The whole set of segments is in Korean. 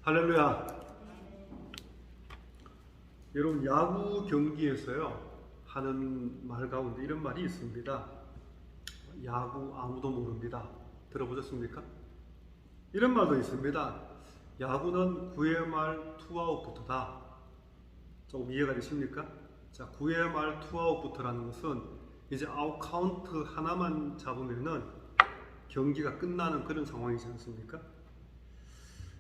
할렐루야. 여러분, 야구 경기에서요 하는 말 가운데 이런 말이 있습니다. 야구 아무도 모릅니다. 들어보셨습니까? 이런 말도 있습니다. 야구는 9회 말 투아웃부터다. 조금 이해가 되십니까? 자, 9회 말 투아웃부터라는 것은 이제 아웃 카운트 하나만 잡으면은 경기가 끝나는 그런 상황이지 않습니까?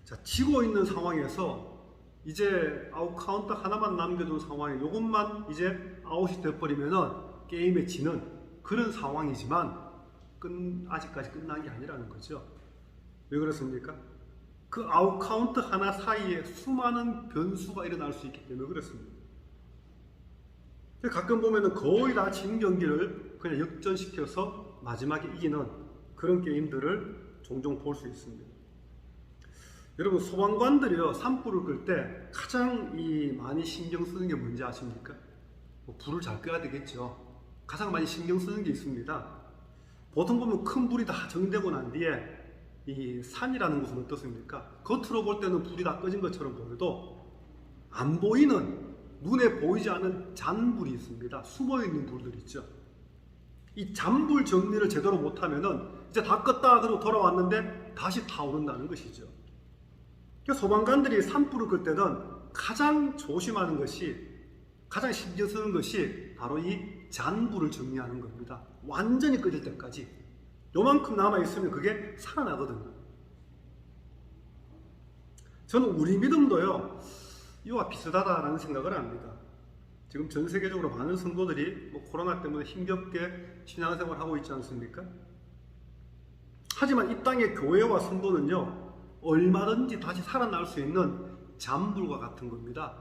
자, 지고 있는 상황에서 이제 아웃 카운트 하나만 남겨둔 상황에 이것만 이제 아웃이 돼버리면은 게임에 지는 그런 상황이지만 아직까지 끝난 게 아니라는 거죠. 왜 그렇습니까? 그 아웃 카운트 하나 사이에 수많은 변수가 일어날 수 있기 때문에 그렇습니다. 가끔 보면은 거의 다 진 경기를 그냥 역전시켜서 마지막에 이기는 그런 게임들을 종종 볼 수 있습니다. 여러분, 소방관들이요 산불을 끌 때 가장 많이 신경 쓰는 게 뭔지 아십니까? 불을 잘 끄야 되겠죠. 가장 많이 신경 쓰는 게 있습니다. 보통 보면 큰 불이 다 정되고 난 뒤에 이 산이라는 곳은 어떻습니까? 겉으로 볼 때는 불이 다 꺼진 것처럼 보여도 안 보이는, 눈에 보이지 않는 잔불이 있습니다. 숨어있는 불들 있죠. 이 잔불 정리를 제대로 못하면은 이제 다 껐다 그러고 돌아왔는데 다시 타오른다는 것이죠. 소방관들이 산불을 끌 때는 가장 조심하는 것이, 가장 신경 쓰는 것이 바로 이 잔불을 정리하는 겁니다. 완전히 꺼질 때까지. 요만큼 남아있으면 그게 살아나거든요. 저는 우리 믿음도요 이와 비슷하다라는 생각을 합니다. 지금 전 세계적으로 많은 성도들이 코로나 때문에 힘겹게 신앙생활을 하고 있지 않습니까? 하지만 이 땅의 교회와 성도는요 얼마든지 다시 살아날 수 있는 잔불과 같은 겁니다.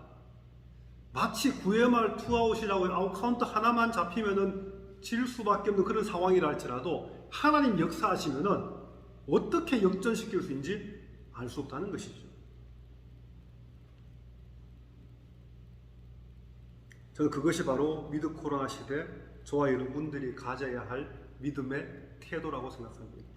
마치 9회 말 투아웃이라고 아웃 카운트 하나만 잡히면은 질 수밖에 없는 그런 상황이라 할지라도 하나님 역사하시면은 어떻게 역전시킬 수 있는지 알 수 없다는 것이죠. 저는 그것이 바로 위드 코로나 시대 저와 여러분들이 가져야 할 믿음의 태도라고 생각합니다.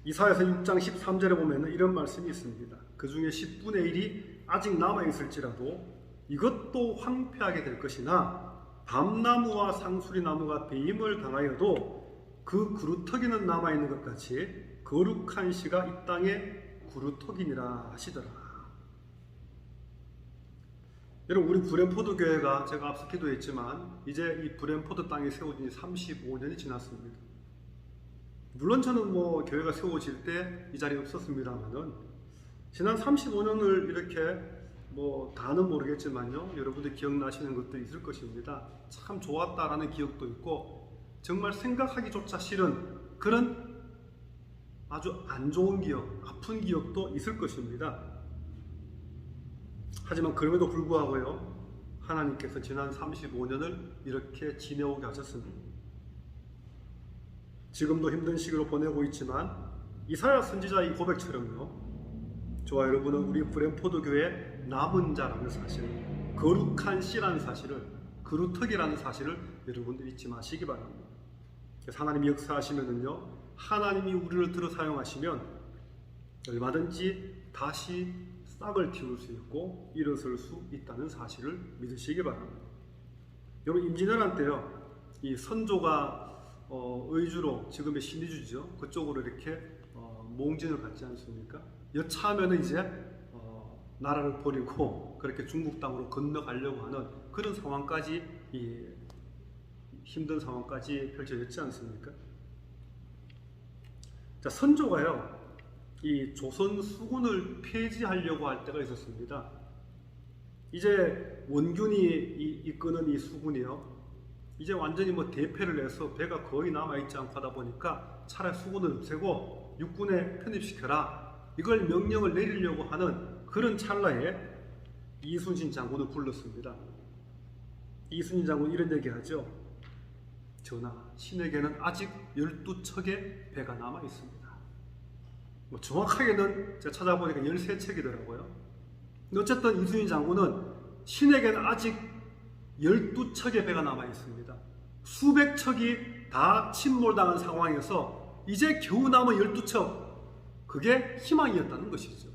이사야서 6장 13절에 보면 이런 말씀이 있습니다. 그 중에 10분의 1이 아직 남아있을지라도 이것도 황폐하게 될 것이나 밤나무와 상수리나무가 배임을 당하여도 그 그루터기는 남아있는 것 같이 거룩한 씨가 이 땅의 그루터기니라 하시더라. 여러분, 우리 브랜포드 교회가 제가 앞서 기도했지만 이제 이 브랜포드 땅에 세워진 지 35년이 지났습니다. 물론 저는 교회가 세워질 때 이 자리에 없었습니다만은 지난 35년을 이렇게 다는 모르겠지만요 여러분들 기억나시는 것들이 있을 것입니다. 참 좋았다라는 기억도 있고 정말 생각하기조차 싫은 그런 아주 안 좋은 기억, 아픈 기억도 있을 것입니다. 하지만 그럼에도 불구하고요 하나님께서 지난 35년을 이렇게 지내오게 하셨습니다. 지금도 힘든 시기로 보내고 있지만 이사야 선지자의 고백처럼요 저와 여러분은 우리 브랜포드 교회 남은 자라는 사실, 거룩한 씨라는 사실을, 그루터기라는 사실을 여러분들 잊지 마시기 바랍니다. 하나님이 역사하시면은요 하나님이 우리를 들어 사용하시면 얼마든지 다시 싹을 틔울 수 있고 일어설 수 있다는 사실을 믿으시기 바랍니다. 여러분, 임진왜란 때요 이 선조가 의주로, 지금의 신의주죠, 그쪽으로 이렇게 몽진을 갔지 않습니까? 여차하면 이제 나라를 버리고 그렇게 중국 땅으로 건너가려고 하는 그런 상황까지, 힘든 상황까지 펼쳐졌지 않습니까? 자, 선조가요 이 조선 수군을 폐지하려고 할 때가 있었습니다. 이제 원균이 이끄는 이 수군이요 이제 완전히 대패를 해서 배가 거의 남아있지 않고 하다 보니까 차라리 수군을 없애고 육군에 편입시켜라, 이걸 명령을 내리려고 하는 그런 찰나에 이순신 장군을 불렀습니다. 이순신 장군 이런 얘기하죠. 전하, 신에게는 아직 12척의 배가 남아있습니다. 정확하게는 제가 찾아보니까 13척이더라고요. 어쨌든 이순신 장군은 신에게는 아직 12척의 배가 남아있습니다. 수백 척이 다 침몰당한 상황에서 이제 겨우 남은 12척, 그게 희망이었다는 것이죠.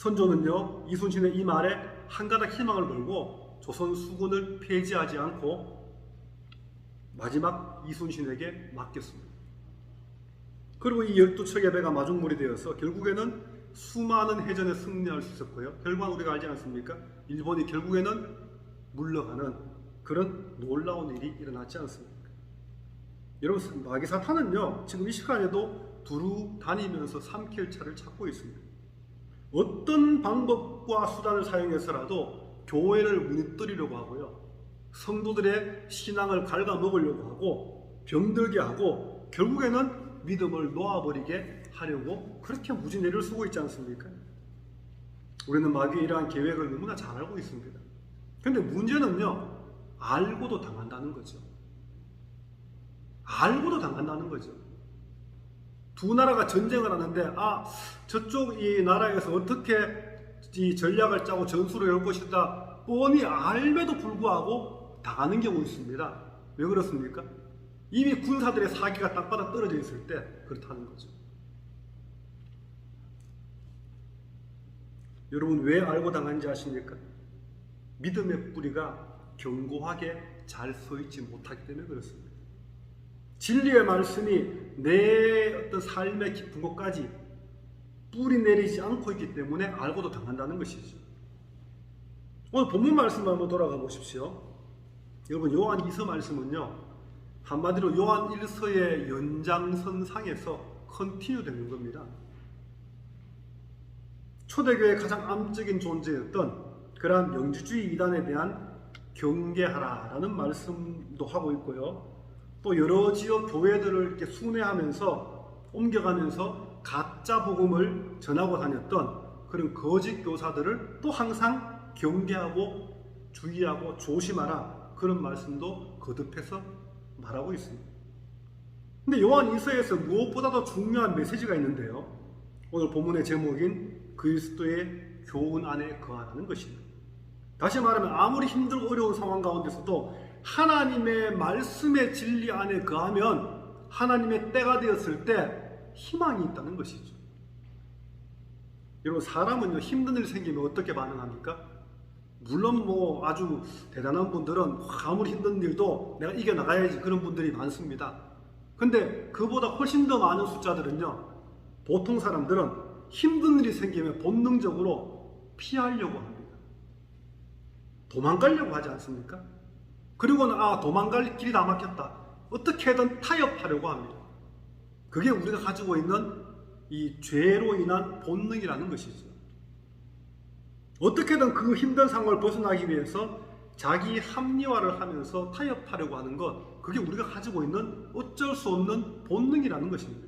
선조는요, 이순신의 이 말에 한 가닥 희망을 걸고 조선 수군을 폐지하지 않고 마지막 이순신에게 맡겼습니다. 그리고 이 12척의 배가 마중물이 되어서 결국에는 수많은 해전에 승리할 수 있었고요. 결과는 우리가 알지 않습니까? 일본이 결국에는 물러가는 그런 놀라운 일이 일어났지 않습니까? 여러분, 마기사탄은요, 지금 이 시간에도 두루 다니면서 삼킬 차를 찾고 있습니다. 어떤 방법과 수단을 사용해서라도 교회를 무너뜨리려고 하고요, 성도들의 신앙을 갉아먹으려고 하고 병들게 하고 결국에는 믿음을 놓아버리게 하려고 그렇게 무진애를 쓰고 있지 않습니까? 우리는 마귀의 이러한 계획을 너무나 잘 알고 있습니다. 근데 문제는요, 알고도 당한다는 거죠. 알고도 당한다는 거죠. 두 나라가 전쟁을 하는데 저쪽 이 나라에서 어떻게 이 전략을 짜고 전술을 열 것이다 뻔히 알매도 불구하고 당하는 경우 있습니다. 왜 그렇습니까? 이미 군사들의 사기가 땅바닥 떨어져 있을 때 그렇다는 거죠. 여러분, 왜 알고 당한지 아십니까? 믿음의 뿌리가 견고하게 잘 서 있지 못하기 때문에 그렇습니다. 진리의 말씀이 내 어떤 삶의 깊은 곳까지 뿌리 내리지 않고 있기 때문에 알고도 당한다는 것이죠. 오늘 본문 말씀 한번 돌아가 보십시오. 여러분, 요한 2서 말씀은요, 한마디로 요한 1서의 연장선상에서 컨티뉴 되는 겁니다. 초대교회의 가장 암적인 존재였던 그러한 명주주의 이단에 대한 경계하라라는 말씀도 하고 있고요. 또 여러 지역 교회들을 이렇게 순회하면서 옮겨가면서 가짜 복음을 전하고 다녔던 그런 거짓 교사들을 또 항상 경계하고 주의하고 조심하라, 그런 말씀도 거듭해서 말하고 있습니다. 근데 요한 2서에서 무엇보다도 중요한 메시지가 있는데요, 오늘 본문의 제목인 그리스도의 교훈 안에 거하라는 것입니다. 다시 말하면 아무리 힘들고 어려운 상황 가운데서도 하나님의 말씀의 진리 안에 거하면 하나님의 때가 되었을 때 희망이 있다는 것이죠. 여러분, 사람은요, 힘든 일 생기면 어떻게 반응합니까? 물론 아주 대단한 분들은 아무리 힘든 일도 내가 이겨나가야지, 그런 분들이 많습니다. 근데 그보다 훨씬 더 많은 숫자들은요, 보통 사람들은 힘든 일이 생기면 본능적으로 피하려고 합니다. 도망가려고 하지 않습니까? 그리고는 도망갈 길이 다 막혔다, 어떻게든 타협하려고 합니다. 그게 우리가 가지고 있는 이 죄로 인한 본능이라는 것이죠. 어떻게든 그 힘든 상황을 벗어나기 위해서 자기 합리화를 하면서 타협하려고 하는 것, 그게 우리가 가지고 있는 어쩔 수 없는 본능이라는 것입니다.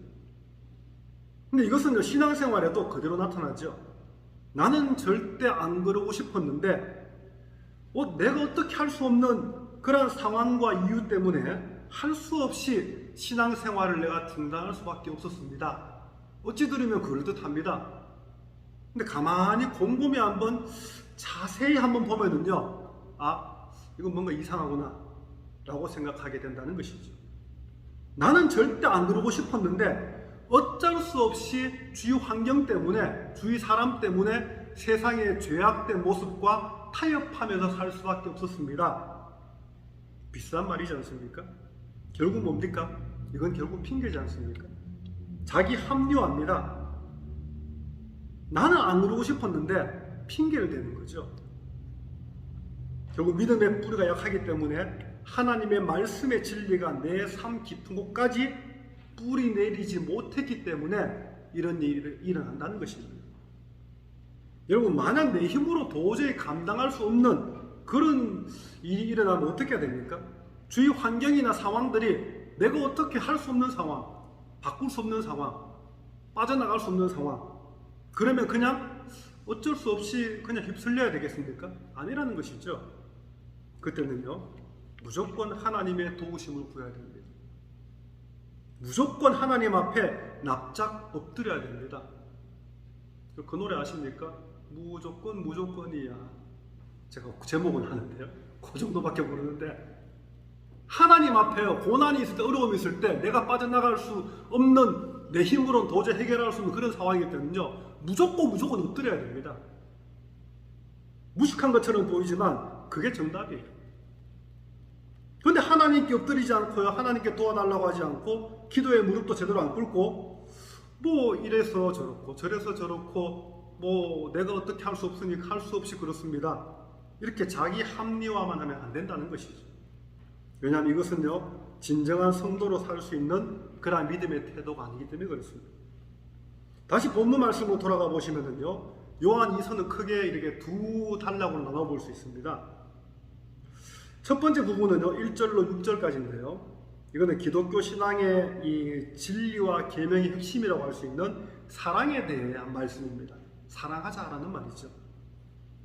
근데 이것은 신앙생활에도 그대로 나타나죠. 나는 절대 안 그러고 싶었는데 내가 어떻게 할 수 없는 그런 상황과 이유 때문에 할 수 없이 신앙생활을 내가 중단할 수밖에 없었습니다. 어찌 들으면 그럴듯합니다. 근데 가만히 곰곰이 한번 자세히 한번 보면은요, 이건 뭔가 이상하구나 라고 생각하게 된다는 것이죠. 나는 절대 안 그러고 싶었는데 어쩔 수 없이 주위 환경 때문에, 주위 사람 때문에 세상의 죄악된 모습과 타협하면서 살 수밖에 없었습니다. 비싼 말이지 않습니까? 결국 뭡니까? 이건 결국 핑계지 않습니까? 자기 합리화입니다. 나는 안 그러고 싶었는데 핑계를 대는 거죠. 결국 믿음의 뿌리가 약하기 때문에 하나님의 말씀의 진리가 내 삶 깊은 곳까지 뿌리 내리지 못했기 때문에 이런 일이 일어난다는 것입니다. 여러분, 만약 내 힘으로 도저히 감당할 수 없는 그런 일이 일어나면 어떻게 해야 됩니까? 주위 환경이나 상황들이 내가 어떻게 할 수 없는 상황, 바꿀 수 없는 상황, 빠져나갈 수 없는 상황, 그러면 그냥 어쩔 수 없이 그냥 휩쓸려야 되겠습니까? 아니라는 것이죠. 그때는요, 무조건 하나님의 도우심을 구해야 됩니다. 무조건 하나님 앞에 납작 엎드려야 됩니다. 그 노래 아십니까? 무조건 무조건이야. 제가 제목은 하는데요, 그 정도밖에 모르는데, 하나님 앞에 고난이 있을 때, 어려움이 있을 때 내가 빠져나갈 수 없는, 내 힘으로는 도저히 해결할 수 없는 그런 상황일 때는요, 무조건 엎드려야 됩니다. 무식한 것처럼 보이지만 그게 정답이에요. 그런데 하나님께 엎드리지 않고요, 하나님께 도와달라고 하지 않고 기도의 무릎도 제대로 안 꿇고 뭐 이래서 저렇고 저래서 저렇고 뭐 내가 어떻게 할 수 없으니까 할 수 없이 그렇습니다, 이렇게 자기 합리화만 하면 안 된다는 것이죠. 왜냐하면 이것은요, 진정한 성도로 살 수 있는 그러한 믿음의 태도가 아니기 때문에 그렇습니다. 다시 본문 말씀으로 돌아가 보시면은요, 요한 2서는 크게 이렇게 두 단락으로 나눠볼 수 있습니다. 첫 번째 부분은요, 1절로 6절까지인데요. 이거는 기독교 신앙의 이 진리와 계명의 핵심이라고 할 수 있는 사랑에 대한 말씀입니다. 사랑하자라는 말이죠.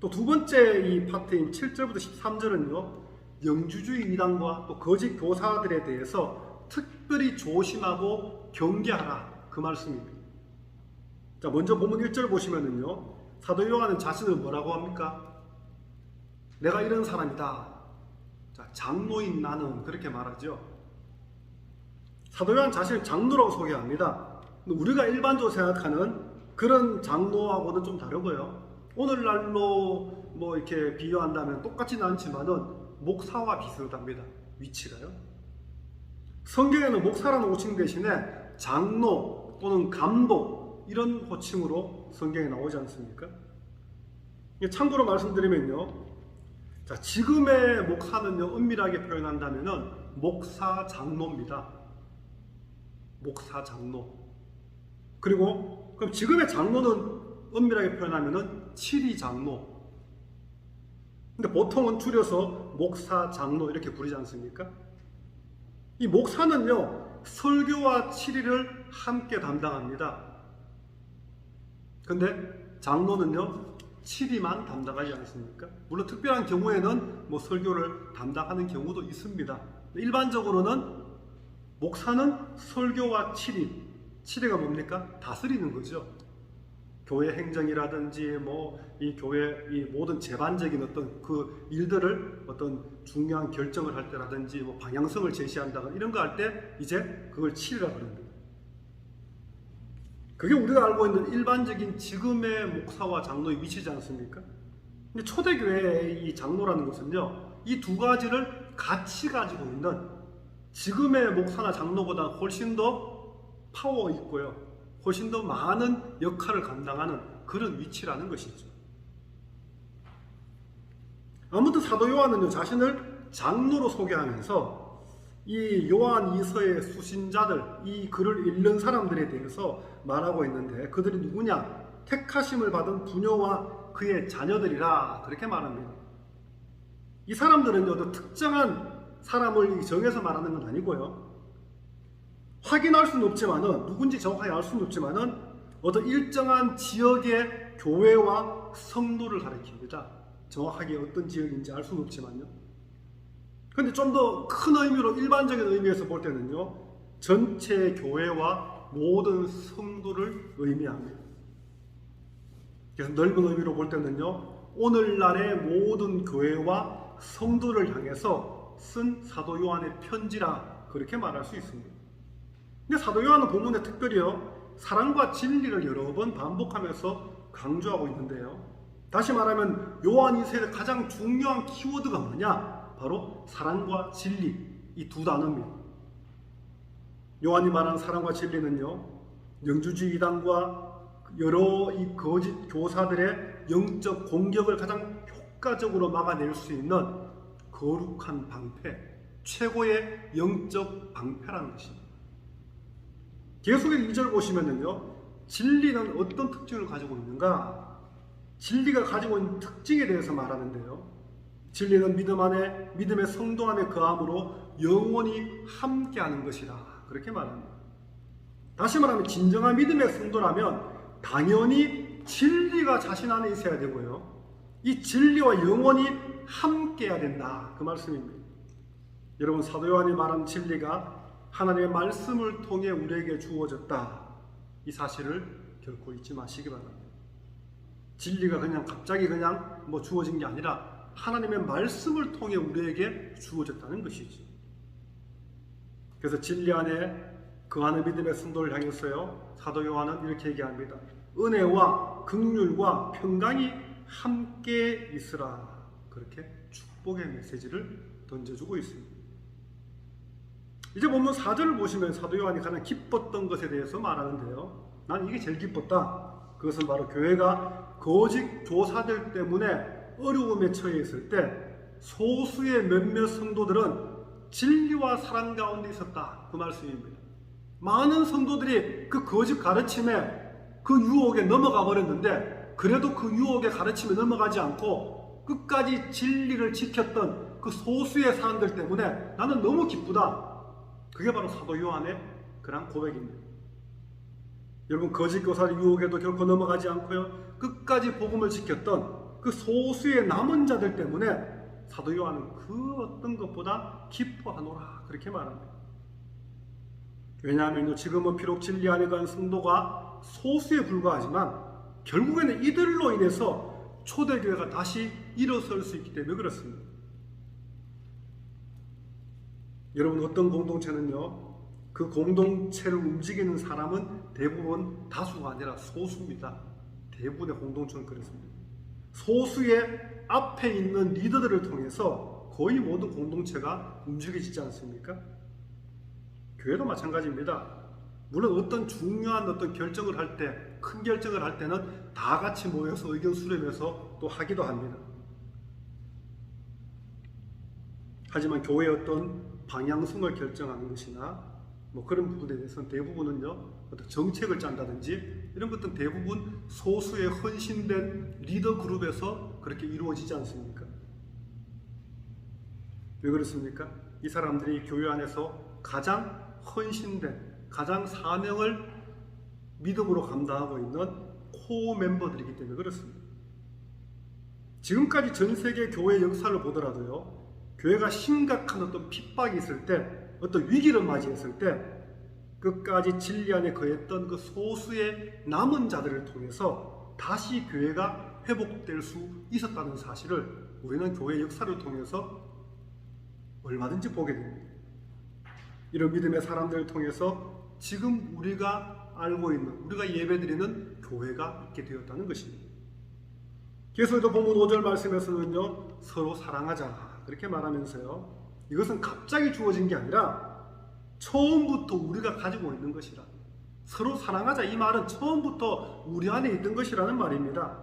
또 두 번째 이 파트인 7절부터 13절은요, 영주주의 이단과 또 거짓 교사들에 대해서 특별히 조심하고 경계하라, 그 말씀입니다. 자, 먼저 본문 1절 보시면은요, 사도 요한은 자신을 뭐라고 합니까? 내가 이런 사람이다. 자, 장로인 나는, 그렇게 말하죠. 사도 요한 자신을 장로라고 소개합니다. 우리가 일반적으로 생각하는 그런 장로하고는 좀 다르고요. 오늘날로 뭐 이렇게 비교한다면 똑같지는 않지만은 목사와 비슷합니다. 위치가요. 성경에는 목사라는 호칭 대신에 장로 또는 감독, 이런 호칭으로 성경에 나오지 않습니까? 참고로 말씀드리면요, 자, 지금의 목사는요, 은밀하게 표현한다면은 목사 장로입니다. 목사 장로. 그리고 그럼 지금의 장로는 은밀하게 표현하면은 칠이 장로. 근데 보통은 줄여서 목사 장로 이렇게 부르지 않습니까? 이 목사는요, 설교와 치리를 함께 담당합니다. 근데 장로는요, 치리만 담당하지 않습니까? 물론 특별한 경우에는 뭐 설교를 담당하는 경우도 있습니다. 일반적으로는 목사는 설교와 치리가 뭡니까? 다스리는 거죠. 교회 행정이라든지 뭐 이 교회 이 모든 제반적인 어떤 그 일들을 어떤 중요한 결정을 할 때라든지 뭐 방향성을 제시한다거나 이런 거 할 때 이제 그걸 치리라고 합니다. 그게 우리가 알고 있는 일반적인 지금의 목사와 장로의 위치지 않습니까? 근데 초대교회의 이 장로라는 것은요, 이 두 가지를 같이 가지고 있는, 지금의 목사나 장로보다 훨씬 더 파워 있고요, 훨씬 더 많은 역할을 감당하는 그런 위치라는 것이죠. 아무튼 사도 요한은요, 자신을 장로로 소개하면서 이 요한 2서의 수신자들, 이 글을 읽는 사람들에 대해서 말하고 있는데, 그들이 누구냐? 택하심을 받은 부녀와 그의 자녀들이라, 그렇게 말합니다. 이 사람들은요, 어떤 특정한 사람을 정해서 말하는 건 아니고요, 확인할 수는 없지만은, 누군지 정확하게 알 수는 없지만은 어떤 일정한 지역의 교회와 성도를 가리킵니다. 정확하게 어떤 지역인지 알 수는 없지만요. 근데 좀 더 큰 의미로, 일반적인 의미에서 볼 때는요, 전체 교회와 모든 성도를 의미합니다. 그래서 넓은 의미로 볼 때는요, 오늘날의 모든 교회와 성도를 향해서 쓴 사도 요한의 편지라, 그렇게 말할 수 있습니다. 근데 사도 요한은 본문에 특별히요, 사랑과 진리를 여러 번 반복하면서 강조하고 있는데요, 다시 말하면 요한 2서의 가장 중요한 키워드가 뭐냐? 바로 사랑과 진리, 이 두 단어입니다. 요한이 말하는 사랑과 진리는요, 영주주의 이단과 여러 이 거짓 교사들의 영적 공격을 가장 효과적으로 막아낼 수 있는 거룩한 방패, 최고의 영적 방패라는 것입니다. 계속해서 2절 보시면은요, 진리는 어떤 특징을 가지고 있는가? 진리가 가지고 있는 특징에 대해서 말하는데요, 진리는 믿음 안에, 믿음의 성도 안에 거함으로 영원히 함께하는 것이라, 그렇게 말합니다. 다시 말하면 진정한 믿음의 성도라면 당연히 진리가 자신 안에 있어야 되고요, 이 진리와 영원히 함께해야 된다, 그 말씀입니다. 여러분, 사도 요한이 말한 진리가 하나님의 말씀을 통해 우리에게 주어졌다, 이 사실을 결코 잊지 마시기 바랍니다. 진리가 그냥 갑자기 그냥 뭐 주어진 게 아니라 하나님의 말씀을 통해 우리에게 주어졌다는 것이죠. 그래서 진리 안에 그 안에 믿음의 성도를 향해서요, 사도 요한은 이렇게 얘기합니다. 은혜와 긍휼과 평강이 함께 있으라. 그렇게 축복의 메시지를 던져주고 있습니다. 이제 본문 4절을 보시면 사도 요한이 가장 기뻤던 것에 대해서 말하는데요. 난 이게 제일 기뻤다. 그것은 바로 교회가 거짓 교사들 때문에 어려움에 처해 있을 때 소수의 몇몇 성도들은 진리와 사랑 가운데 있었다. 그 말씀입니다. 많은 성도들이 그 거짓 가르침에 그 유혹에 넘어가 버렸는데 그래도 그 유혹의 가르침에 넘어가지 않고 끝까지 진리를 지켰던 그 소수의 사람들 때문에 나는 너무 기쁘다. 그게 바로 사도 요한의 그런 고백입니다. 여러분, 거짓 교사의 유혹에도 결코 넘어가지 않고요, 끝까지 복음을 지켰던 그 소수의 남은 자들 때문에 사도 요한은 그 어떤 것보다 기뻐하노라. 그렇게 말합니다. 왜냐하면 지금은 비록 진리 안에 간 성도가 소수에 불과하지만 결국에는 이들로 인해서 초대교회가 다시 일어설 수 있기 때문에 그렇습니다. 여러분, 어떤 공동체는요, 그 공동체를 움직이는 사람은 대부분 다수가 아니라 소수입니다. 대부분의 공동체는 그렇습니다. 소수의 앞에 있는 리더들을 통해서 거의 모든 공동체가 움직여지지 않습니까? 교회도 마찬가지입니다. 물론 어떤 중요한 어떤 결정을 할 때, 큰 결정을 할 때는 다 같이 모여서 의견 수렴해서 또 하기도 합니다. 하지만 교회의 어떤 방향성을 결정하는 것이나 뭐 그런 부분에 대해서는 대부분은요, 어떤 정책을 짠다든지 이런 것들은 대부분 소수의 헌신된 리더 그룹에서 그렇게 이루어지지 않습니까? 왜 그렇습니까? 이 사람들이 교회 안에서 가장 헌신된, 가장 사명을 믿음으로 감당하고 있는 코어 멤버들이기 때문에 그렇습니다. 지금까지 전 세계 교회 역사를 보더라도요, 교회가 심각한 어떤 핍박이 있을 때, 어떤 위기를 맞이했을 때 끝까지 진리 안에 거했던 그 소수의 남은 자들을 통해서 다시 교회가 회복될 수 있었다는 사실을 우리는 교회 역사를 통해서 얼마든지 보게 됩니다. 이런 믿음의 사람들을 통해서 지금 우리가 알고 있는, 우리가 예배드리는 교회가 있게 되었다는 것입니다. 계속해서 본문 5절 말씀에서는요, 서로 사랑하자 그렇게 말하면서요, 이것은 갑자기 주어진 게 아니라 처음부터 우리가 가지고 있는 것이라. 서로 사랑하자, 이 말은 처음부터 우리 안에 있던 것이라는 말입니다.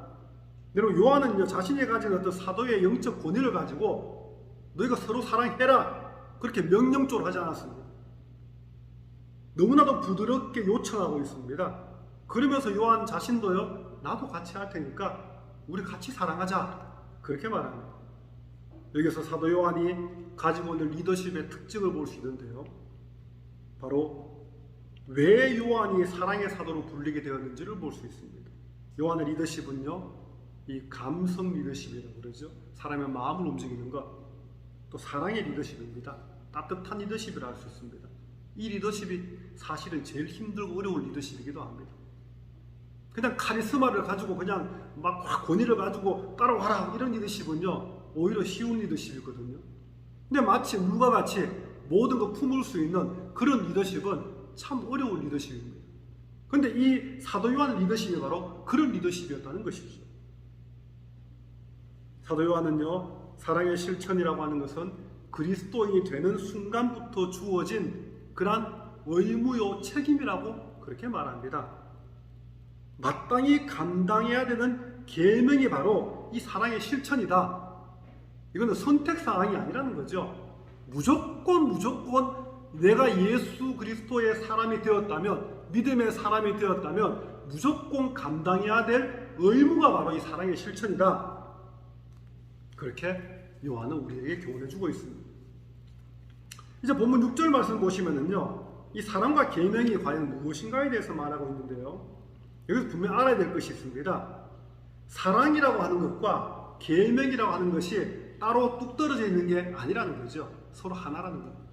여러분, 요한은요, 자신이 가진 어떤 사도의 영적 권위를 가지고 너희가 서로 사랑해라 그렇게 명령적으로 하지 않았습니다. 너무나도 부드럽게 요청하고 있습니다. 그러면서 요한 자신도요, 나도 같이 할 테니까 우리 같이 사랑하자 그렇게 말합니다. 여기서 사도 요한이 가지고 있는 리더십의 특징을 볼 수 있는데요, 바로 왜 요한이 사랑의 사도로 불리게 되었는지를 볼 수 있습니다. 요한의 리더십은요, 이 감성 리더십이라고 그러죠. 사람의 마음을 움직이는 것, 또 사랑의 리더십입니다. 따뜻한 리더십이라 할 수 있습니다. 이 리더십이 사실은 제일 힘들고 어려운 리더십이기도 합니다. 그냥 카리스마를 가지고 그냥 막 권위를 가지고 따라와라 이런 리더십은요, 오히려 쉬운 리더십이거든요. 근데 마치 물과 같이 모든 걸 품을 수 있는 그런 리더십은 참 어려운 리더십입니다. 그런데 이 사도 요한 리더십이 바로 그런 리더십이었다는 것이죠. 사도 요한은요, 사랑의 실천이라고 하는 것은 그리스도인이 되는 순간부터 주어진 그러한 의무요 책임이라고 그렇게 말합니다. 마땅히 감당해야 되는 계명이 바로 이 사랑의 실천이다. 이거는 선택사항이 아니라는 거죠. 무조건 내가 예수 그리스도의 사람이 되었다면, 믿음의 사람이 되었다면 무조건 감당해야 될 의무가 바로 이 사랑의 실천이다. 그렇게 요한은 우리에게 교훈해주고 있습니다. 이제 본문 6절 말씀 보시면은요, 이 사랑과 계명이 과연 무엇인가에 대해서 말하고 있는데요, 여기서 분명히 알아야 될 것이 있습니다. 사랑이라고 하는 것과 계명이라고 하는 것이 따로 뚝 떨어져 있는 게 아니라는 거죠. 서로 하나라는 겁니다.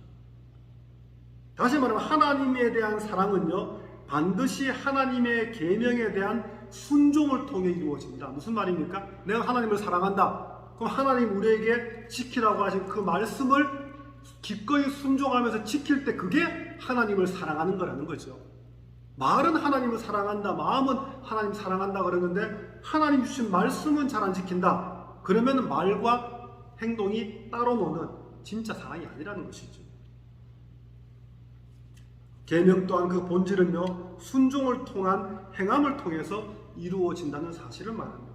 다시 말하면 하나님에 대한 사랑은요, 반드시 하나님의 계명에 대한 순종을 통해 이루어집니다. 무슨 말입니까? 내가 하나님을 사랑한다. 그럼 하나님 우리에게 지키라고 하신 그 말씀을 기꺼이 순종하면서 지킬 때 그게 하나님을 사랑하는 거라는 거죠. 말은 하나님을 사랑한다, 마음은 하나님 사랑한다 그러는데 하나님 주신 말씀은 잘 안 지킨다. 그러면 말과 행동이 따로 노는 진짜 사랑이 아니라는 것이죠. 계명 또한 그 본질은요, 순종을 통한 행함을 통해서 이루어진다는 사실을 말합니다.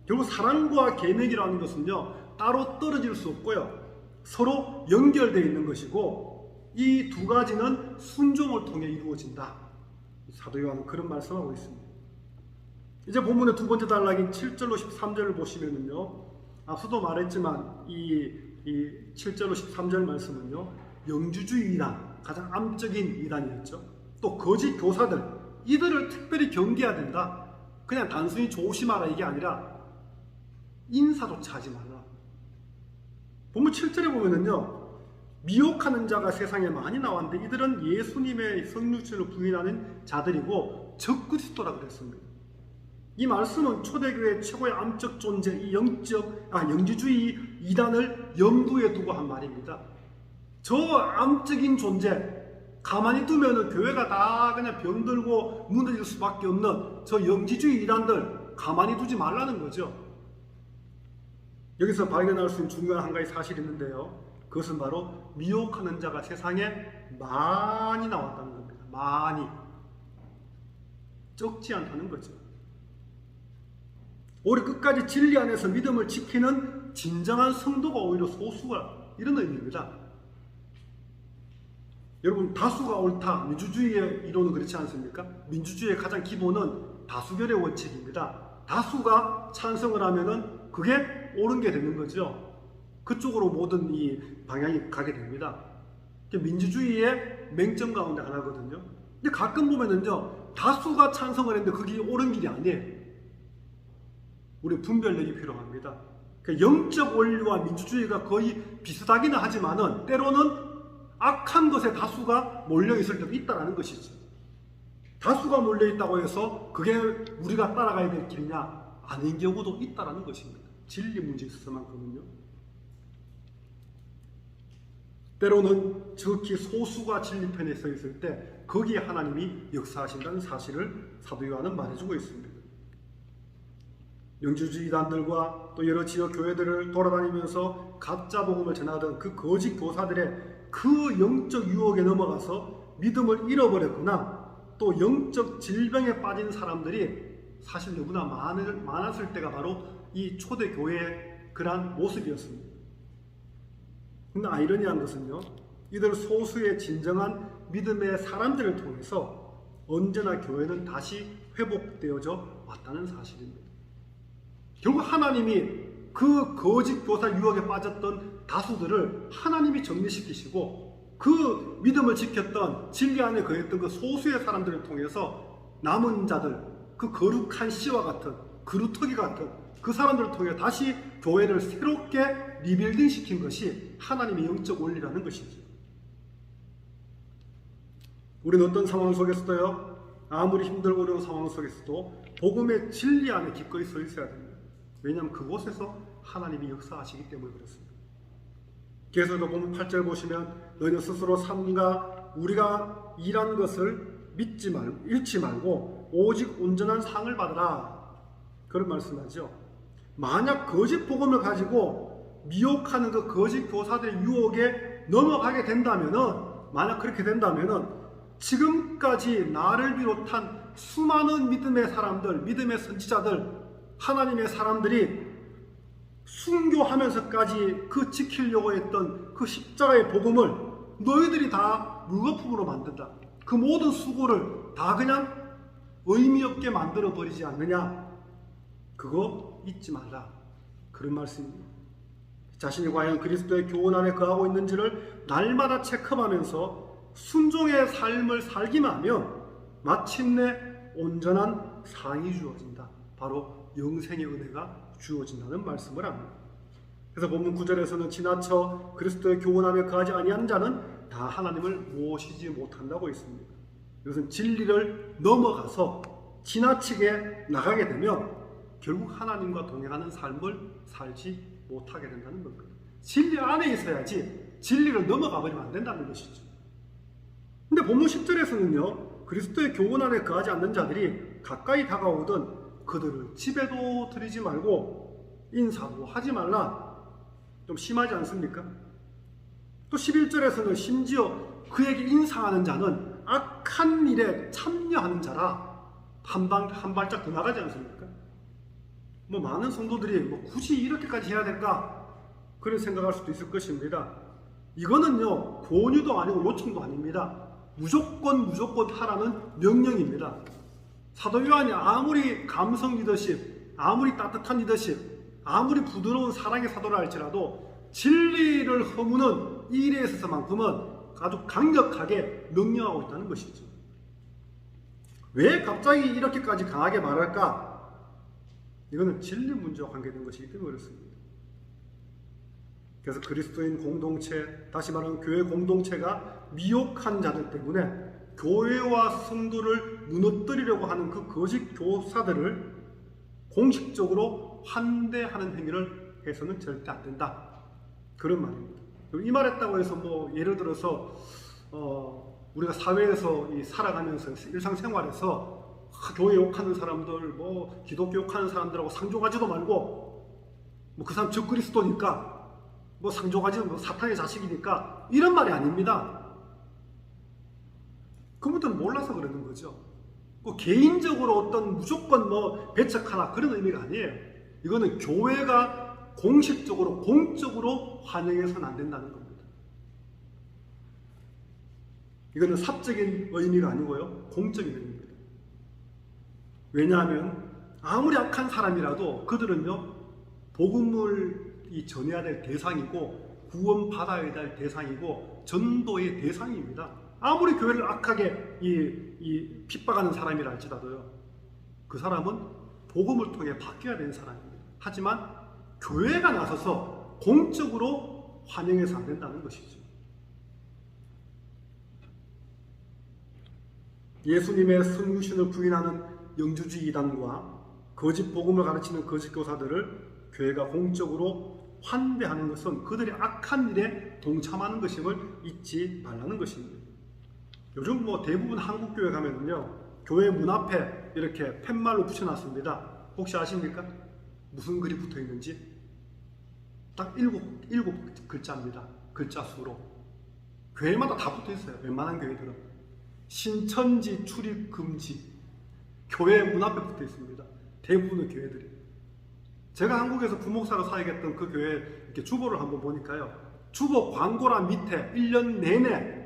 결국 사랑과 계명이라는 것은요, 따로 떨어질 수 없고요, 서로 연결되어 있는 것이고, 이 두 가지는 순종을 통해 이루어진다. 사도 요한은 그런 말씀하고 있습니다. 이제 본문의 두 번째 단락인 7절로 13절을 보시면은요, 앞서도 말했지만 이 7절로 13절 말씀은요, 영주주의 이단, 가장 암적인 이단이었죠. 또 거짓 교사들, 이들을 특별히 경계해야 된다. 그냥 단순히 조심하라 이게 아니라 인사조차 하지 말라. 본문 7절에 보면은요, 미혹하는 자가 세상에 많이 나왔는데 이들은 예수님의 성육신을 부인하는 자들이고 적그리스도라 그랬습니다. 이 말씀은 초대교회 최고의 암적 존재, 이 영지주의 이단을 염두에 두고 한 말입니다. 저 암적인 존재, 가만히 두면 교회가 다 그냥 병들고 무너질 수밖에 없는 저 영지주의 이단들 가만히 두지 말라는 거죠. 여기서 발견할 수 있는 중요한 한 가지 사실이 있는데요, 그것은 바로 미혹하는 자가 세상에 많이 나왔다는 겁니다. 많이. 적지 않다는 거죠. 오히려 끝까지 진리 안에서 믿음을 지키는 진정한 성도가 오히려 소수가, 이런 의미입니다. 여러분, 다수가 옳다, 민주주의의 이론은 그렇지 않습니까? 민주주의의 가장 기본은 다수결의 원칙입니다. 다수가 찬성을 하면은 그게 옳은 게 되는 거죠. 그쪽으로 모든 이 방향이 가게 됩니다. 민주주의의 맹점 가운데 하나거든요. 근데 가끔 보면은요, 다수가 찬성을 했는데 그게 옳은 길이 아니에요. 우리 분별력이 필요합니다. 영적 원리와 민주주의가 거의 비슷하기는 하지만은 때로는 악한 것에 다수가 몰려있을 때도 있다는 것이죠. 다수가 몰려있다고 해서 그게 우리가 따라가야 될 길이냐? 아닌 경우도 있다는 것입니다. 진리 문제에 있어서만큼은요. 때로는 지극히 소수가 진리편에 서 있을 때 거기에 하나님이 역사하신다는 사실을 사도 요한은 말해주고 있습니다. 영주주의 단들과 또 여러 지역 교회들을 돌아다니면서 가짜 복음을 전하던 그 거짓 교사들의 그 영적 유혹에 넘어가서 믿음을 잃어버렸구나, 또 영적 질병에 빠진 사람들이 사실 너무나 많았을 때가 바로 이 초대교회의 그러한 모습이었습니다. 근데 아이러니한 것은요, 이들 소수의 진정한 믿음의 사람들을 통해서 언제나 교회는 다시 회복되어져 왔다는 사실입니다. 결국 하나님이 그 거짓 교사 유혹에 빠졌던 다수들을 하나님이 정리시키시고 그 믿음을 지켰던 진리 안에 거했던 그 소수의 사람들을 통해서 남은 자들, 그 거룩한 씨와 같은 그루터기 같은 그 사람들을 통해 다시 교회를 새롭게 리빌딩 시킨 것이 하나님의 영적 원리라는 것이죠. 우리는 어떤 상황 속에서도요, 아무리 힘들고 어려운 상황 속에서도 복음의 진리 안에 기꺼이 서 있어야 됩니다. 왜냐하면 그곳에서 하나님이 역사하시기 때문에 그렇습니다. 계속해서 보면 8절 보시면 너희는 스스로 삼가 우리가 일한 것을 잃지 말고 오직 온전한 상을 받으라, 그런 말씀하죠. 만약 거짓 복음을 가지고 미혹하는 그 거짓 교사들의 유혹에 넘어가게 된다면은, 만약 그렇게 된다면은 지금까지 나를 비롯한 수많은 믿음의 사람들, 믿음의 선지자들, 하나님의 사람들이 순교하면서까지 그 지키려고 했던 그 십자가의 복음을 너희들이 다 무거품으로 만든다. 그 모든 수고를 다 그냥 의미 없게 만들어 버리지 않느냐. 그거 잊지 말라, 그런 말씀입니다. 자신이 과연 그리스도의 교훈 안에 거하고 있는지를 날마다 체크하면서 순종의 삶을 살기만 하면 마침내 온전한 상이 주어진다. 바로 영생의 은혜가 주어진다는 말씀을 합니다. 그래서 본문 9절에서는 지나쳐 그리스도의 교훈 안에 거하지 아니한 자는 다 하나님을 모시지 못한다고 있습니다. 이것은 진리를 넘어가서 지나치게 나가게 되면 결국 하나님과 동행하는 삶을 살지 못하게 된다는 겁니다. 진리 안에 있어야지 진리를 넘어가 버리면 안 된다는 것이죠. 근데 본문 10절에서는요, 그리스도의 교훈 안에 거하지 않는 자들이 가까이 다가오던 그들을 집에도 들이지 말고 인사도 하지 말라. 좀 심하지 않습니까? 또 11절에서는 심지어 그에게 인사하는 자는 악한 일에 참여하는 자라 한 발짝 더 나가지 않습니까? 많은 성도들이 굳이 이렇게까지 해야 될까? 그런 생각할 수도 있을 것입니다. 이거는요, 권유도 아니고 요청도 아닙니다. 무조건 하라는 명령입니다. 사도 요한이 아무리 감성 리더십, 아무리 따뜻한 리더십, 아무리 부드러운 사랑의 사도라 할지라도 진리를 허무는 이 일에 있어서만큼은 아주 강력하게 명령하고 있다는 것이죠. 왜 갑자기 이렇게까지 강하게 말할까? 이거는 진리 문제와 관계된 것이기 때문에 그렇습니다. 그래서 그리스도인 공동체, 다시 말하면 교회 공동체가 미혹한 자들 때문에 교회와 성도를 무너뜨리려고 하는 그 거짓 교사들을 공식적으로 환대하는 행위를 해서는 절대 안 된다. 그런 말입니다. 이 말했다고 해서 예를 들어서 우리가 사회에서 살아가면서 일상생활에서 교회 욕하는 사람들, 기독교 욕하는 사람들하고 상종하지도 말고 그 사람 적그리스도니까 상종하지 사탄의 자식이니까 이런 말이 아닙니다. 그분들은 몰라서 그러는 거죠. 개인적으로 어떤 무조건 배척하나 그런 의미가 아니에요. 이거는 교회가 공식적으로 공적으로 환영해서는 안 된다는 겁니다. 이거는 사적인 의미가 아니고요, 공적인 의미입니다. 왜냐하면 아무리 악한 사람이라도 그들은요, 복음을 전해야 될 대상이고 구원받아야 될 대상이고 전도의 대상입니다. 아무리 교회를 악하게 핍박하는 사람이라 할지라도요, 그 사람은 복음을 통해 바뀌어야 되는 사람입니다. 하지만 교회가 나서서 공적으로 환영해서 안 된다는 것이죠. 예수님의 성육신을 부인하는 영주주의 이단과 거짓 복음을 가르치는 거짓 교사들을 교회가 공적으로 환대하는 것은 그들이 악한 일에 동참하는 것임을 잊지 말라는 것입니다. 요즘 대부분 한국 교회 가면은요, 교회 문 앞에 이렇게 팻말로 붙여놨습니다. 혹시 아십니까? 무슨 글이 붙어 있는지? 딱 일곱 글자입니다. 글자 수로. 교회마다 다 붙어 있어요. 웬만한 교회들은. 신천지 출입 금지. 교회 문 앞에 붙어 있습니다. 대부분의 교회들이. 제가 한국에서 부목사로 사역했던 그 교회 이렇게 주보를 한번 보니까요, 주보 광고란 밑에 1년 내내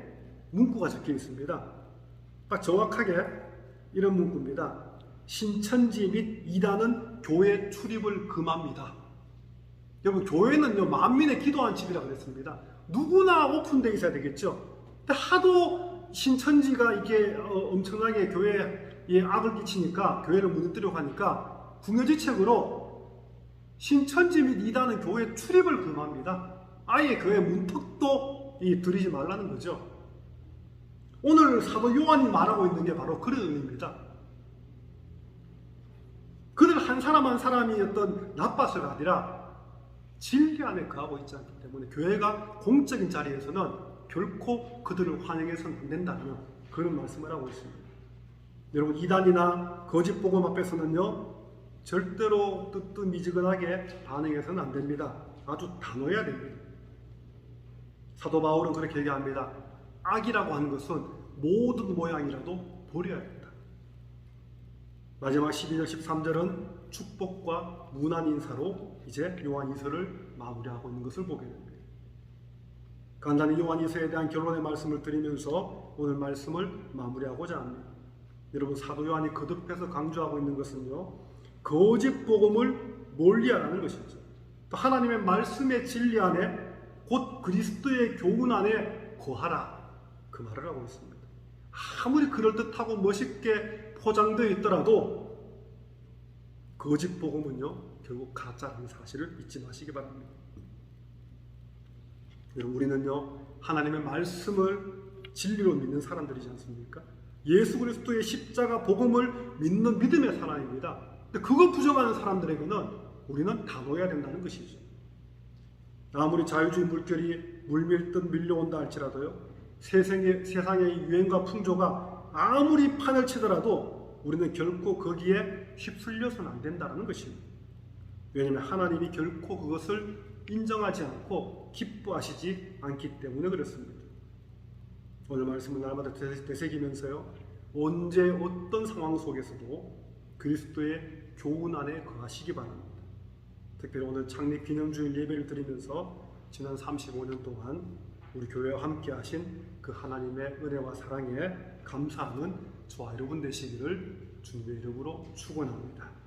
문구가 적혀 있습니다. 딱 정확하게 이런 문구입니다. 신천지 및 이단은 교회 출입을 금합니다. 여러분, 교회는요, 만민의 기도한 집이라 그랬습니다. 누구나 오픈되어 있어야 되겠죠. 근데 하도 신천지가 이게 엄청나게 교회에 악을 끼치니까, 교회를 무너뜨리려고 하니까 궁여지책으로 신천지 및 이단은 교회 출입을 금합니다. 아예 교회 문턱도 들이지 말라는 거죠. 오늘 사도 요한이 말하고 있는 게 바로 그런 의미입니다. 그들 한 사람 한 사람이 어떤 나빠서가 아니라 진리 안에 거하고 있지 않기 때문에 교회가 공적인 자리에서는 결코 그들을 환영해서는 안 된다는 그런 말씀을 하고 있습니다. 여러분, 이단이나 거짓 복음 앞에서는요, 절대로 뜨뜻미지근하게 반응해서는 안 됩니다. 아주 단호해야 됩니다. 사도 바울은 그렇게 얘기합니다. 악이라고 하는 것은 모든 모양이라도 버려야 된다. 마지막 12절 13절은 축복과 문안 인사로 이제 요한 2서를 마무리하고 있는 것을 보게 됩니다. 간단히 요한 2서에 대한 결론의 말씀을 드리면서 오늘 말씀을 마무리하고자 합니다. 여러분, 사도 요한이 거듭해서 강조하고 있는 것은요, 거짓 복음을 멀리하라는 것이죠. 또 하나님의 말씀의 진리 안에, 곧 그리스도의 교훈 안에 거하라, 그 말을 하고 있습니다. 아무리 그럴듯하고 멋있게 포장되어 있더라도 거짓 복음은요, 결국 가짜라는 사실을 잊지 마시기 바랍니다. 여러분, 우리는요, 하나님의 말씀을 진리로 믿는 사람들이지 않습니까? 예수 그리스도의 십자가 복음을 믿는 믿음의 사람입니다. 근데 그거 부정하는 사람들에게는 우리는 단호해야 된다는 것이죠. 아무리 자유주의 물결이 물밀듯 밀려온다 할지라도요, 세상의 유행과 풍조가 아무리 판을 치더라도 우리는 결코 거기에 휩쓸려서는 안 된다는 것입니다. 왜냐하면 하나님이 결코 그것을 인정하지 않고 기뻐하시지 않기 때문에 그렇습니다. 오늘 말씀은 날마다 되새기면서요, 언제 어떤 상황 속에서도 그리스도의 교훈 안에 거하시기 바랍니다. 특별히 오늘 창립 기념주일 예배를 드리면서 지난 35년 동안 우리 교회와 함께 하신 그 하나님의 은혜와 사랑에 감사하는 저와 여러분 되시기를 주님의 이름으로 축원합니다.